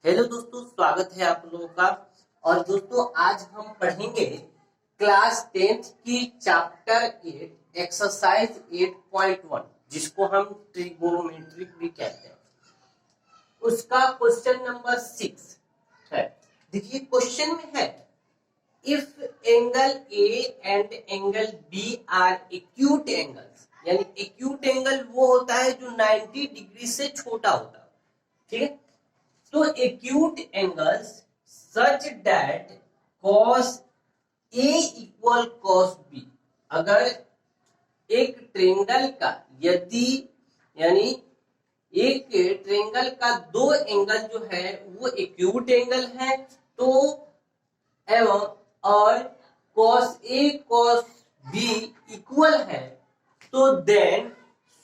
Hello दोस्तों, स्वागत है आप लोगों का। और दोस्तों आज हम पढ़ेंगे क्लास 10th की चैप्टर 8 एक्सरसाइज 8.1 जिसको हम ट्रिगोनोमेट्री भी कहते हैं। उसका क्वेश्चन नंबर 6 है। देखिए क्वेश्चन में है if angle A and angle B are acute angles, यानी एक्यूट एंगल वो होता है जो 90 डिग्री से छोटा होता है। ठीक है, तो acute angles such that cos A equal cos B, अगर एक ट्रेंगल का यदि यानी एक ट्रेंगल का दो एंगल जो है वो एक्यूट एंगल है तो एवं और cos A cos B equal है तो then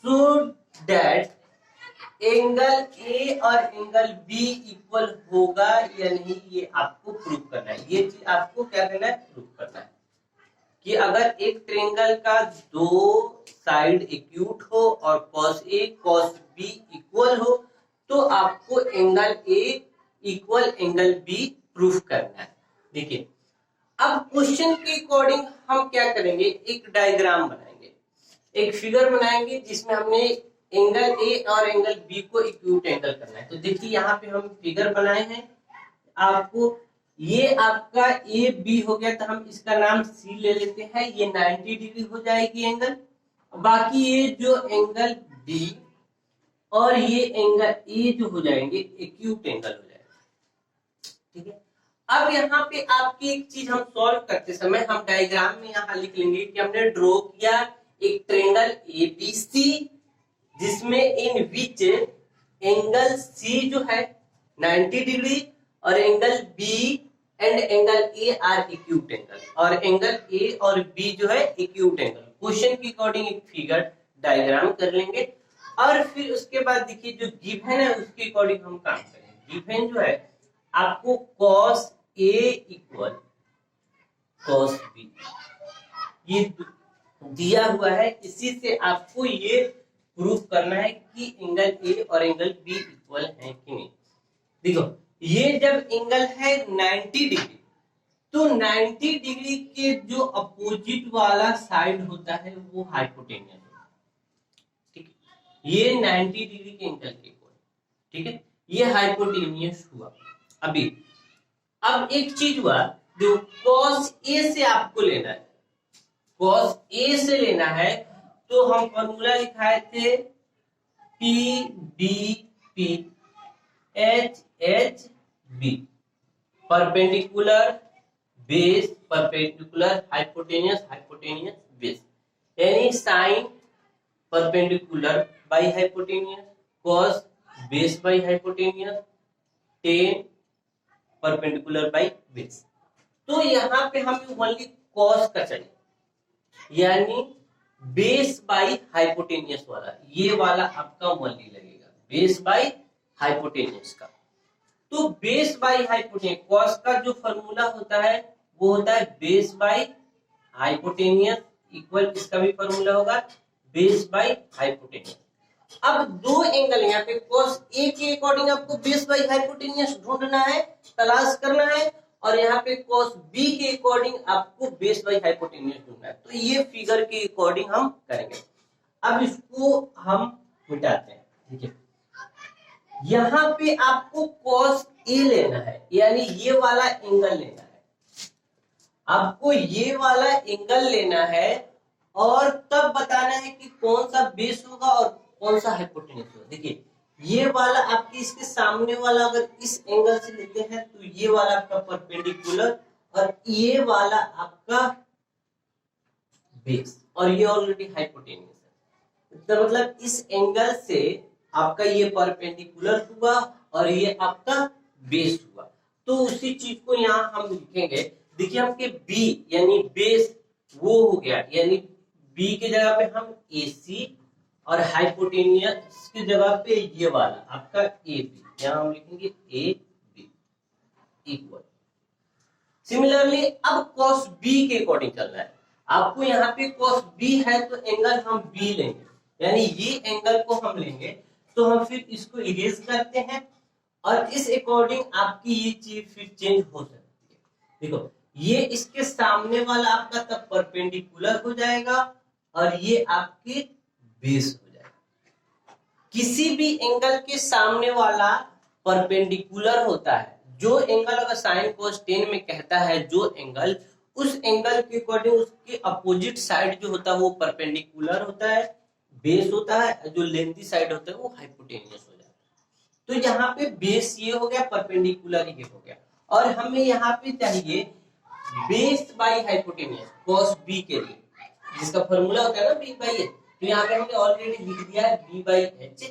should that angle A और एंगल बी इक्वल होगा या नहीं, ये आपको प्रूव करना है। ये चीज आपको क्या करना है, प्रूव करना है कि अगर एक ट्रायंगल का दो साइड एक्यूट हो और cos A cos B equal हो तो आपको angle A equal angle B prove करना है। देखिए अब क्वेश्चन के अकॉर्डिंग हम क्या करेंगे, एक डायग्राम बनाएंगे, एक फिगर बनाएंगे जिसमें हमने एंगल ए और एंगल बी को एक्यूट एंगल करना है। तो देखिए यहाँ पे हम फिगर बनाए हैं। आपको ये आपका ए बी हो गया तो हम इसका नाम सी ले लेते हैं। ये 90 डिग्री हो जाएगी एंगल। बाकी ये जो एंगल बी और ये एंगल ए जो हो जाएंगे एक्यूट एंगल हो जाएगा। ठीक है, अब यहाँ पे आपकी एक चीज हम सॉल्व करते समय हम डायग्राम में यहाँ लिख लेंगे कि हमने ड्रॉ किया एक ट्रायंगल एबीसी जिसमें इन विच एंगल सी जो है 90 डिग्री और angle B and angle A are acute angle, और एंगल ए और बी जो है एक्यूट एंगल। क्वेश्चन के अकॉर्डिंग एक फिगर डायग्राम कर लेंगे और फिर उसके बाद देखिए जो गिवन है उसके अकॉर्डिंग हम काम करेंगे। गिवन जो है आपको cos ए इक्वल cos बी ये दिया हुआ है, इसी से आपको ये प्रूफ करना है कि एंगल ए और एंगल बी इक्वल है कि नहीं। देखो ये जब एंगल है 90 डिग्री तो 90 डिग्री के जो अपोजिट वाला साइड होता है वो हाइपोटेन्यूस होता है। ठीक है, ये 90 डिग्री के एंगल के इक्वल। ठीक है, ये हाइपोटेन्यूस हुआ। अभी अब एक चीज हुआ जो cos ए से आपको लेना है, cos ए से लेना है तो हम फॉर्मूला लिखाए थे P B P H H B, perpendicular base perpendicular hypotenuse hypotenuse base, यानी sine perpendicular by hypotenuse cos base by hypotenuse tan perpendicular by base. तो यहाँ पे हमें ओनली कॉस का चाहिए, यानी बेस बाई हाइपोटेन्यूस वाला, ये वाला आपका ओनली लगेगा बेस बाई हाइपोटेन्यूस का। तो बेस बाई हाइपोटेन्यूस कॉस का जो फॉर्मूला होता है वो होता है बेस बाई हाइपोटेन्यूस इक्वल, इसका भी फॉर्मूला होगा बेस बाई हाइपोटेन्यूस। अब दो एंगल यहाँ पे cos ए के अकॉर्डिंग आपको बेस बाई हाइपोटेन्यूस ढूंढना है, तलाश करना है, और यहाँ पे cos b के अकॉर्डिंग आपको बेस बाई हाइपोटेन्यूस ढूंढना है। तो ये फिगर के अकॉर्डिंग हम करेंगे। अब इसको हम मिटाते हैं। ठीक है, यहाँ पे आपको cos a लेना है, यानी ये वाला एंगल लेना है, आपको ये वाला एंगल लेना है और तब बताना है कि कौन सा बेस होगा और कौन सा हाइपोटेन्यूस होगा। देखिए ये वाला आपके इसके सामने वाला अगर इस एंगल से लेते हैं तो ये वाला आपका परपेंडिकुलर और ये वाला आपका बेस, और ये ऑलरेडी हाइपोटेन्यूस है। तो मतलब इस एंगल से आपका ये परपेंडिकुलर हुआ और ये आपका बेस हुआ। तो उसी चीज को यहाँ हम लिखेंगे। देखिए आपके बी यानी बेस वो हो गया, यानी बी के जगह पे हम AC और हाइपोटेन्यूस की जगह पे ये वाला आपका AB, यहाँ हम लिखेंगे AB इक्वल। सिमिलरली अब cos B के अकॉर्डिंग चल रहा है, आपको यहाँ पे cos B है तो एंगल हम B लेंगे, यानी ये एंगल को हम लेंगे। तो हम फिर इसको इरेज करते हैं और इस अकॉर्डिंग आपकी ये चीज फिर चेंज हो सकती है। देखो ये इसके सामने वाला आपका तब परपेंडिकुलर हो जाएगा और ये आपके बेस हो जाएगा। किसी भी एंगल के सामने वाला परपेंडिकुलर होता है। जो एंगल अगर साइन कोस टेन में कहता है जो एंगल, उस एंगल के अकॉर्डिंग उसके अपोजिट साइड जो होता है वो परपेंडिकुलर होता है, बेस होता है, जो लेंथी साइड होता है वो हाइपोटेनियस हो जाता है। तो यहाँ पे बेस ये हो गया, परपेंडिकुलर ये हो गया, और हमें यहाँ पे चाहिए base by hypotenuse cos B के लिए, जिसका फॉर्मूला होता है ना बी बाई एच। तो यहाँ पे हमने ऑलरेडी लिख दिया है बी बाई एच।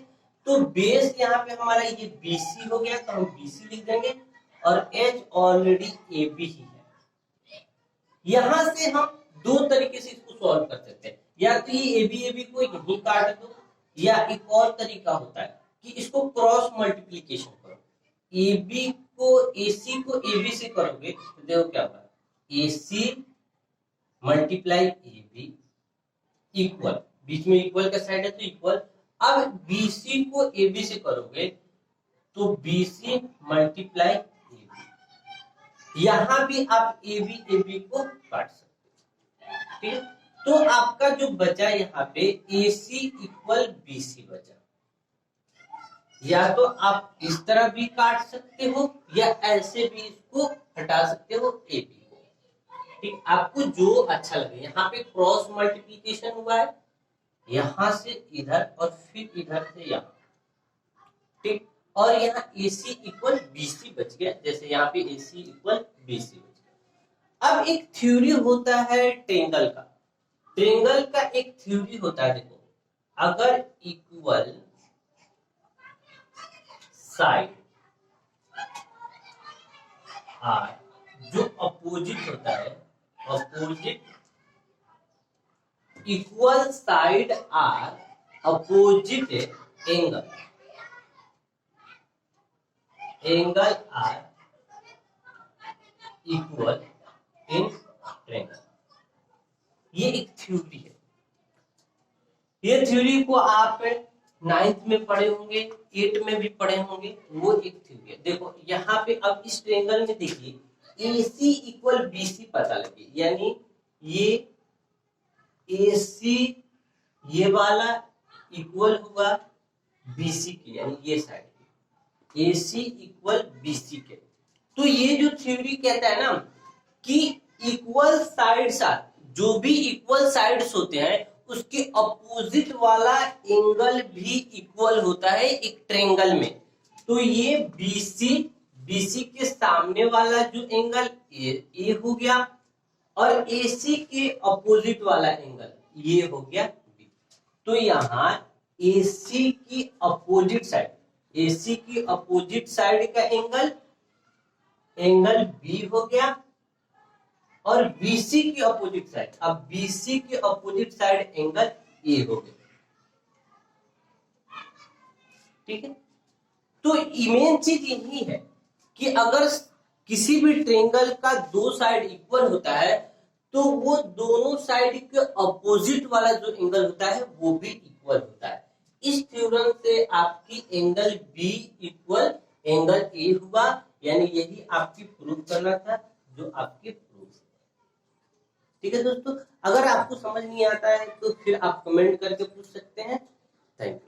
तो बेस यहाँ पे हमारा ये बीसी हो गया, तो हम बीसी लिख देंगे, और एच ऑलरेडी ए बी ही है। यहां से हम दो तरीके से इसको सॉल्व कर सकते हैं, या तो ये ए बी को यहीं काट दो, या एक और तरीका होता है कि इसको क्रॉस मल्टीप्लीकेशन करो। ए बी को एसी को ए बी से करोगे तो देखो क्या होगा, AC multiply A B equal, बीच में इक्वल का साइड है तो इक्वल। अब BC को AB से करोगे तो BC मल्टीप्लाई AB, यहां भी आप AB को काट सकते हो। ठीक है, तो आपका जो बचा यहाँ पे AC इक्वल BC बचा। या तो आप इस तरह भी काट सकते हो या ऐसे भी इसको हटा सकते हो AB को। ठीक, आपको जो अच्छा लगे। यहाँ पे क्रॉस मल्टीप्लीकेशन हुआ है, यहां से इधर और फिर इधर से यहाँ। ठीक, और यहाँ AC इक्वल BC बच गया, जैसे यहाँ पे AC इक्वल BC बच गया। अब एक थ्योरी होता है ट्रेंगल का। ट्रेंगल का एक थ्योरी होता है, देखो अगर इक्वल साइड आर, जो अपोजिट होता है, opposite equal side are opposite angle, angle are equal in triangle. ये एक थ्योरी है। ये थ्योरी को आप 9th में पढ़े होंगे, 8 में भी पढ़े होंगे, वो एक थ्योरी है। देखो यहाँ पे अब इस ट्रेंगल में देखिए AC इक्वल BC पता लगे, यानी ये AC ये वाला इक्वल हुआ BC के, यानी ये साइड AC इक्वल BC के। तो ये जो थ्योरी कहता है ना कि इक्वल साइड्स आर, जो भी इक्वल साइड्स होते हैं उसके अपोजिट वाला एंगल भी इक्वल होता है एक ट्रेंगल में। तो ये BC के सामने वाला जो एंगल ए हो गया, और AC के अपोजिट वाला एंगल ये हो गया B। तो यहाँ AC की अपोजिट साइड, AC की अपोजिट साइड का एंगल B हो गया, और BC की अपोजिट साइड, अब BC की अपोजिट साइड एंगल A हो गया। ठीक है, तो मेन चीज यही है कि अगर किसी भी ट्रेंगल का दो साइड इक्वल होता है तो वो दोनों साइड के अपोजिट वाला जो एंगल होता है वो भी इक्वल होता है। इस थ्योरम से आपकी angle B equal angle A हुआ, यानी यही आपकी प्रूफ करना था जो आपके प्रूफ। ठीक है दोस्तों, अगर आपको समझ नहीं आता है तो फिर आप कमेंट करके पूछ सकते हैं। Thank you.